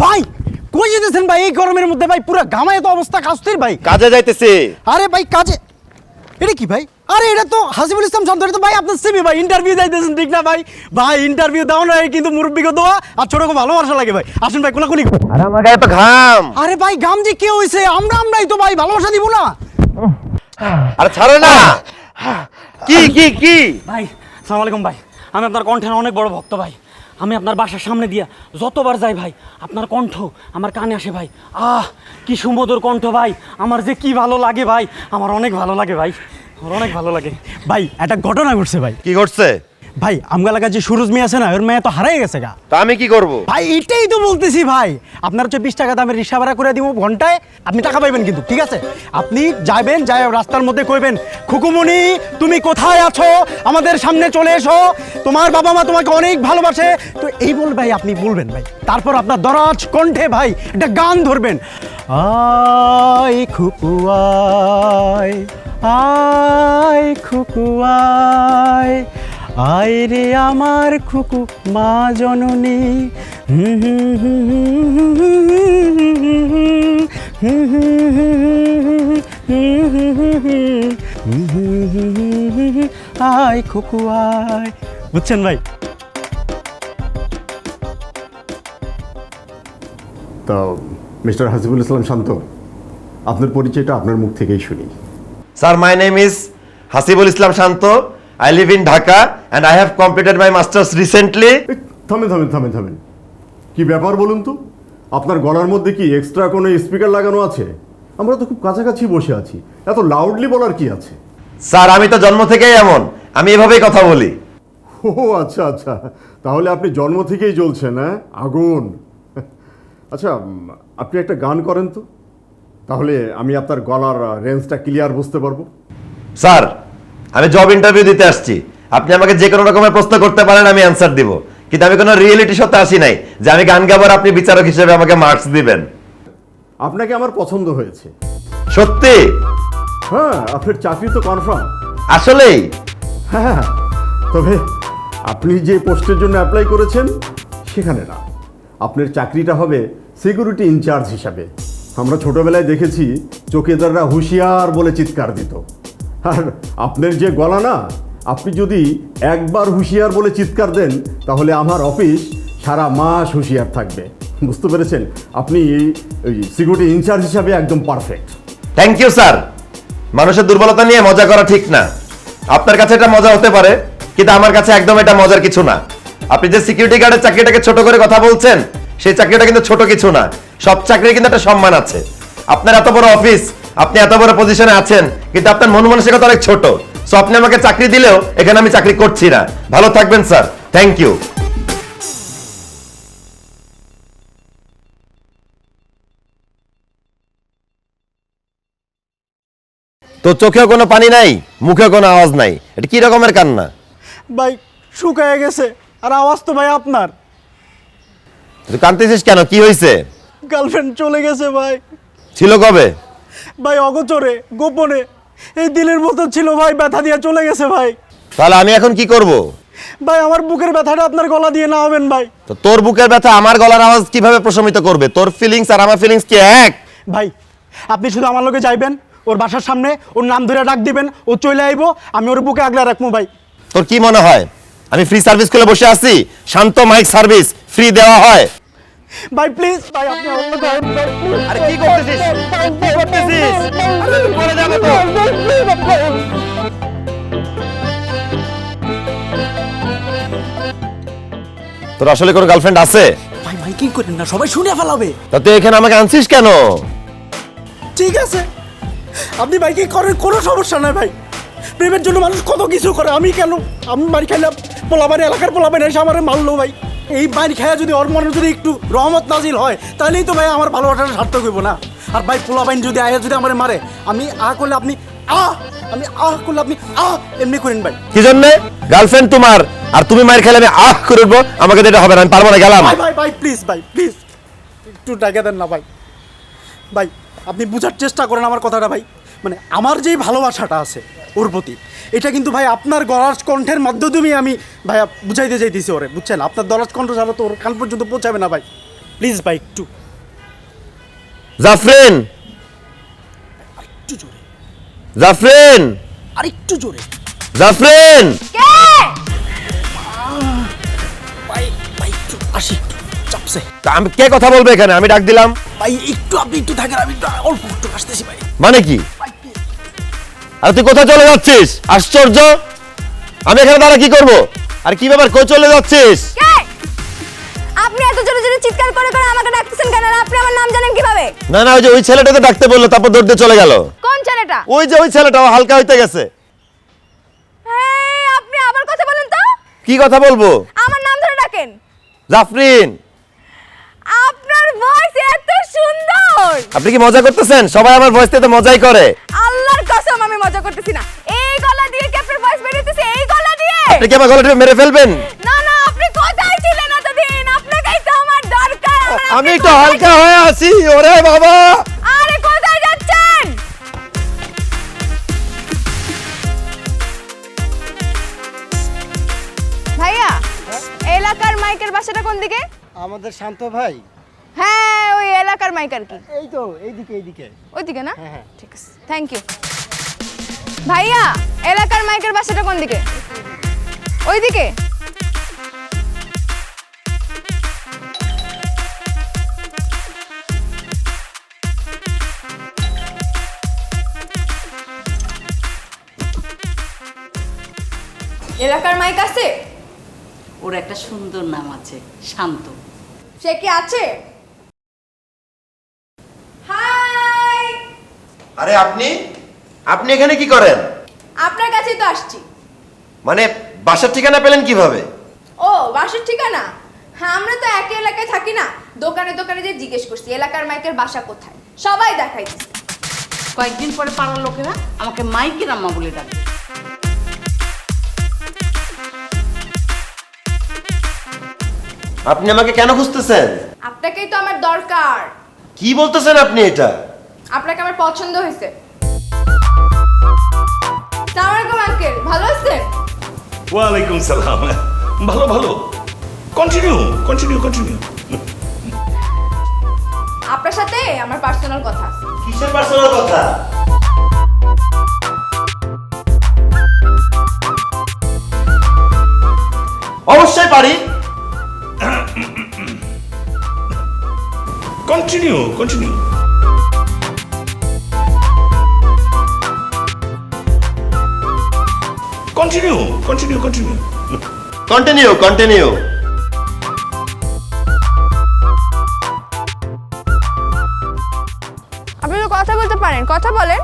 ভাই কই যেতেছেন ভাই এই গরমের মধ্যে ভাই পুরো গামায় তো অবস্থা কাস্তির ভাই। কাজে যাইতেছি। আরে ভাই কাজে এটা কি ভাই? আরে এটা তো হাসিবুল ইসলাম শান্ত, এটা তো ভাই আপনার সিবি ভাই, ইন্টারভিউ যাইতেছেন ঠিক না ভাই? ভাই ইন্টারভিউ দাও না কিন্তু মুরব্বিকে দোয়া আর ছোটকে ভালোবাসা লাগে ভাই। আসুন ভাই কোলাকুলি। আরে আমার গায়ে তো ঘাম। আরে ভাই গাম যে কে হইছে? আমরাই তো ভাই ভালোবাসা দিব না। আরে ছাড়ো না। কি কি কি ভাই আসসালামু আলাইকুম ভাই, আমি আপনার কণ্ঠের অনেক বড় ভক্ত ভাই। আমি আপনার বাসার সামনে দিয়া যতবার যাই ভাই আপনার কণ্ঠ আমার কানে আসে ভাই। কি সুমধুর কণ্ঠ ভাই, আমার যে কি ভালো লাগে ভাই, আমার অনেক ভালো লাগে ভাই, আমার অনেক ভালো লাগে ভাই একটা ঘটনা ঘটছে ভাই। কি করছে? ভাই আমগা লাগা যে সুরজ মেয়ে আছে না, ওর মেয়ে তো হারাই গেছে গা। তা আমি কি করব? ভাই এটাই তো বলতেছি ভাই, আপনার হচ্ছে 20 টাকা দামের রিক্সা ভাড়া করে দিব ঘন্টায়, আপনি টাকা পাইবেন কিন্তু, ঠিক আছে? আপনি যাবেন, যাই রাস্তার মধ্যে কইবেন খুকুমনি তুমি কোথায় আছো, আমাদের সামনে চলে এসো, তোমার বাবা মা তোমাকে অনেক ভালোবাসে। তো এই বল ভাই আপনি বলবেন ভাই, তারপর আপনার দরাজ কণ্ঠে ভাই একটা গান ধরবেন, আয় খুকু আয়, আয় খুকু আয়, আয় রে আমার খুকু মা জননী। আয় খুকু আয়। বুঝছেন ভাই? তো মিস্টার হাসিবুল ইসলাম শান্ত, আপনার পরিচয়টা আপনার মুখ থেকেই শুনি। Sir, my name is Hasibul Islam Shanto. I live in Dhaka and I have completed my masters recently. থামেন থামেন থামেন থামেন, কি ব্যাপার বলুন তো? আপনার গলার মধ্যে কি এক্সট্রা কোনো স্পিকার লাগানো আছে? আমরা তো খুব কাছাকাছি বসে আছি, এত লাউডলি বলার কি আছে? স্যার, আমি তো জন্ম থেকেই এমন, আমি এভাবেই কথা বলি। ও আচ্ছা আচ্ছা, তাহলে আপনি জন্ম থেকেই জ্বলছেন, হ্যাঁ আগুন। আচ্ছা, আপনি একটা গান করেন তো, তাহলে আমি আপনার গলার রেঞ্জটা ক্লিয়ার বুঝতে পারবো। স্যার, আমি জব ইন্টারভিউ দিতে আসছি, আপনি আমাকে যে কোনো রকমের প্রশ্ন করতে পারেন, আমি অ্যান্সার দিব, কিন্তু আমি কোনো রিয়েলিটি শোতে আসি নাই যে আমি গান গাবার আপনি বিচারক হিসেবে আমাকে মার্কস দিবেন। আপনাকে আমার পছন্দ হয়েছে। সত্যি? হ্যাঁ, আপনার চাকরি তো কনফার্ম। আসলেই? হ্যাঁ, তবে আপনি যে পোস্টের জন্য অ্যাপ্লাই করেছেন সেখানে না, আপনার চাকরিটা হবে সিকিউরিটি ইনচার্জ হিসাবে। আমরা ছোটবেলায় দেখেছি চৌকিদাররা হুঁশিয়ার বলে চিৎকার দিত, আর আপনার যে গলা না, আপনি যদি একবার হুঁশিয়ার বলে চিৎকার দেন তাহলে আমার অফিস সারা মাস হুঁশিয়ার থাকবে। বুঝতে পেরেছেন? আপনি ওই সিকিউরিটি ইনচার্জ হিসাবে একদম পারফেক্ট। Thank you sir. মানুষের দুর্বলতা নিয়ে মজা করা ঠিক না। আপনার কাছে এটা মজা হতে পারে, কিন্তু আমার কাছে একদম এটা মজার কিছু না। আপনি যে সিকিউরিটি গার্ডের চাকরিটাকে ছোট করে কথা বলছেন, সেই চাকরিটা কিন্তু ছোট কিছু না। সব চাকরির কিন্তু একটা সম্মান আছে। আপনার এত বড় অফিস, আপনি এত বড় পজিশনে আছেন, কিন্তু আপনার মন মানসিকতা অনেক ছোট। সো আপনি আমাকে চাকরি দিলেও এখানে আমি চাকরি করছি না। ভালো থাকবেন স্যার, থ্যাংক ইউ। তো চোখেও কোনো পানি নাই, মুখেও কোনো আওয়াজ নাই, এটা কি রকমের কান্না? ভাই শুকায় গেছে, আর আওয়াজ তো ভাই আপনার। তুই কাঁদতেছিস কেন? কি হয়েছে? গার্লফ্রেন্ড চলে গেছে ভাই। ছিল কবে? ভাই অগোচরে গোপনে, এই দিলের মতো ছিল ভাই, ব্যথা দিয়ে চলে গেছে ভাই। তাহলে আমি এখন কি করব? ভাই আমার বুকের ব্যথাটা আপনার গলা দিয়ে না হবেন ভাই। তো তোর বুকের ব্যথা আমার গলার আওয়াজ কিভাবে প্রশমিত করবে? তোর ফিলিংস আর আমার ফিলিংস কি এক? ভাই আপনি শুধু আমার লগে যাইবেন, ওর বাসার সামনে ওর নাম ধরে ডাক দিবেন, ও চলে আইবো, আমি ওর বুকে আগলা রাখবো ভাই। তোর কি মনে হয় আমি ফ্রি সার্ভিস খুলে বসে আছি? শান্ত মাইক সার্ভিস ফ্রি দেওয়া হয়? ভাই প্লিজ ভাই, আপনি আমার লগে আইন ভাই। আরে কি করতেছিস? কি করতেছিস? আরে তুই পড়ে যাবে তো। তোর আসলে কোনো গার্লফ্রেন্ড আছে? ভাই মাইকিং করেন না, সবাই শুনে ফেলাবে। তা তুই এখানে আমাকে আনছিস কেন? ঠিক আছে আপনি মাইকিং করেন, কোনো সমস্যা নাই ভাই। প্রেমের জন্য মানুষ কত কিছু করে, আমি কেন? আমি বাড়ি খাইলাম, পোলাবাড়ি এলাকার পোলাবাড়ি এসে আমার মারলো ভাই। এই বাড়ি খাইয়া যদি ওর মনে যদি একটু রহমত নাজিল হয়, তাহলেই তো ভাই আমার ভালোবাসাটা সার্থক হইব না? আর ভাই পোলাবাইন যদি আয়া যদি আমার মারে, আমি আ করলে আপনি আ, আমি আহ করলে আপনি আহ এমনি করেন ভাই। কি জন্য? গার্লফ্রেন্ড তোমার, আর তুমি মার খেলে আমি আহ করে উঠবো? আমাকে এটা হবে না, আমি পারবো না, গেলাম। ভাই ভাই ভাই প্লিজ ভাই, প্লিজ একটু টাকা দেন না ভাই। ভাই আপনি বুঝার চেষ্টা করেন আমার কথাটা ভাই। মানে আমার যেই ভালোবাসাটা আছে ওর প্রতি, এটা কিন্তু ভাই আপনার গলার কণ্ঠের মাধ্যমে আমি ভাইয়া বুঝাইতে চাইতেছি ওরে, বুঝছেন? আপনার দরাজ কণ্ঠ ছাড়া তো ওর কান পর্যন্ত পৌঁছাবে না ভাই। প্লিজ ভাই একটু জাফরিন, একটু জোরে, জাফরিন, আর একটু জোরে। জাফরিন। কে? ভাই ভাই একটু আসি, একটু চাপছে। আমি কে কথা বলবে এখানে? আমি ডাক দিলাম। ভাই একটু আপনি একটু থাকেন, আমি একটু অল্প একটু আসতেছি ভাই। মানে কি? ভাই, please। আর তুই কোথায় চলে যাচ্ছিস? আশ্চর্য, আমি এখানে দাঁড়া কি করব? আর কি ব্যাপার, কই চলে যাচ্ছিস? কে? আপনি এত জোরে জোরে চিৎকার করে করে আমাকে ডাকতেছেন কেন? আর আপনি আমার নাম জানেন কিভাবে? না না, ওই যে ওই ছেলেটাকে ডাকতে বললো, তারপর দৌড় দিয়ে চলে গেল। কোন ছেলেটা? ওই যে ওই ছেলেটা, ও হালকা হইতে গেছে। এই, আপনি আবার কথা বলেন তো। কি কথা বলবো? আমার নাম ধরে ডাকেন। জাফরিন। আপনার ভয়েস এত সুন্দর। আপনি কি মজা করতেছেন? সবাই আমার ভয়েস দিয়ে তো মজাই করে। আল্লাহর কসম আমি মজা করতেছি না। এই গলা দিয়ে কি আপনার ভয়েস বেরোতেছে? এই গলা দিয়ে? আপনি কি আমার গলাটা মেরে ফেলবেন? না না, আপনি কোথায় ছিলেন এতদিন? আপনাকেই তো আমার দরকার। আমি একটু হালকা হয়ে আছি। ওরে বাবা, আরে কোথায় যাচ্ছেন? ভাইয়া, এলাকার মাইকের বাসাটা কোন দিকে? আমাদের শান্ত ভাই হ্যাঁ, ওই এলাকার মাইক আর কি। এই তো এইদিকে এইদিকে। ওইদিকে না? হ্যাঁ, হ্যাঁ। ঠিক আছে, থ্যাংক ইউ। ভাইয়া, এলাকার মাইকের বাসাটা কোন দিকে? ওইদিকে? এলাকার মাইক আছে? ওর একটা সুন্দর নাম আছে, শান্ত। সে কি আছে? হাই, আরে আপনি আপনি এখানে কি করেন? আপনার কাছেই তো আসছি। মানে বাসার ঠিকানা পেলেন কিভাবে? ও, বাসার ঠিকানা? হ্যাঁ, আমরা তো একই এলাকায় থাকি না। দোকানে দোকানে যে জিজ্ঞেস করছি এলাকার মাইকের বাসা কোথায়, সবাই দেখাই দিচ্ছে। কয়েকদিন পরে পাড়ার লোকেরা আমাকে মাইকের আম্মা বলে ডাকে। আপনি আমাকে কেন খুঁজতেছেন? আপনাকেই তো আমার দরকার। কি বলতেছেন আপনি এটা? আপনাকে আমার পছন্দ হয়েছে। সালাম আলাইকুম আঙ্কেল, ভালো আছেন? ওয়ালাইকুম সালাম। ভালো ভালো, কন্টিনিউ কন্টিনিউ কন্টিনিউ। আপনার সাথে আমার পার্সোনাল কথা আছে। কিসের পার্সোনাল কথা? অবশ্যই পারি। Continue continue. Continue continue continue. Continue continue. আপনি তো কথা বলতে পারেন, কথা বলেন।